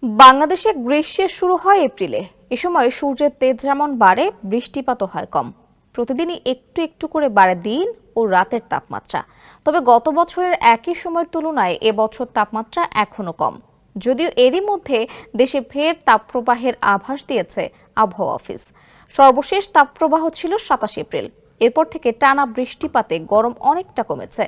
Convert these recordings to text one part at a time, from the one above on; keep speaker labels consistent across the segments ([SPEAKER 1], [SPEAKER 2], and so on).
[SPEAKER 1] বাংলাদেশে গ্রীষ্মের শুরু হয় এপ্রিলে। এ সময় সূর্যের তেজ যেমন বাড়ে, বৃষ্টিপাতও হয় কম। প্রতিদিনই একটু একটু করে বাড়ে দিন ও রাতের তাপমাত্রা। তবে গত বছরের একই সময়ের তুলনায় এবছর তাপমাত্রা এখনো কম। যদিও এরই মধ্যে দেশে ফের তাপপ্রবাহের আভাস দিয়েছে আবহাওয়া অফিস। সর্বশেষ তাপপ্রবাহ ছিল ২৭ এপ্রিল। এরপর থেকে টানা বৃষ্টিপাতে গরম অনেকটা কমেছে।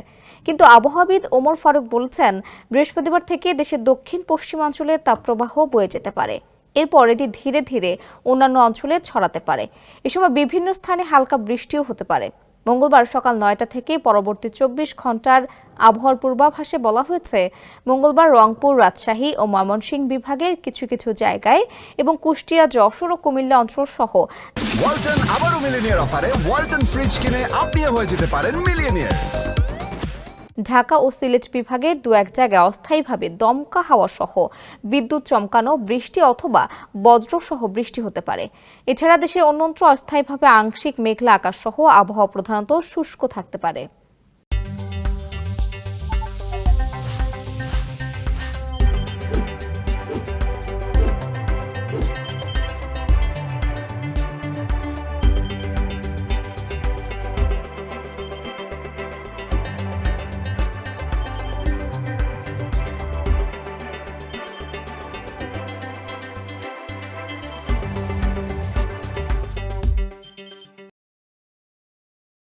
[SPEAKER 1] কিন্তু আবহাওয়াবিদ ওমর ফারুক বলছেন, বৃহস্পতিবার থেকে দেশের দক্ষিণ পশ্চিমাঞ্চলে তাপপ্রবাহ বয়ে যেতে পারে। এরপর এটি ধীরে ধীরে অন্যান্য অঞ্চলে ছড়াতে পারে। এ সময় বিভিন্ন স্থানে হালকা বৃষ্টিও হতে পারে। মঙ্গলবার সকাল ৯টা থেকে পরবর্তী ২৪ ঘন্টার আবহাওয়ার পূর্বাভাসে বলা হয়েছে, মঙ্গলবার রংপুর, রাজশাহী ও ময়মনসিংহ বিভাগের কিছু কিছু জায়গায় এবং কুষ্টিয়া, যশোর ও কুমিল্লা অঞ্চল সহ
[SPEAKER 2] ওয়ালটন আবারও মিলিয়নিয়ার অফারে ওয়ালটন ফ্রিজ কিনে আপনিও হয়ে যেতে পারেন মিলিয়নিয়ার।
[SPEAKER 1] ঢাকা ও সিলেট বিভাগের দু এক জায়গায় অস্থায়ীভাবে দমকা হাওয়া সহ বিদ্যুৎ চমকানো, বৃষ্টি অথবা বজ্রসহ বৃষ্টি হতে পারে। এছাড়া দেশে অন্যত্র অস্থায়ীভাবে আংশিক মেঘলা আকাশ সহ আবহাওয়া প্রধানত শুষ্ক থাকতে পারে।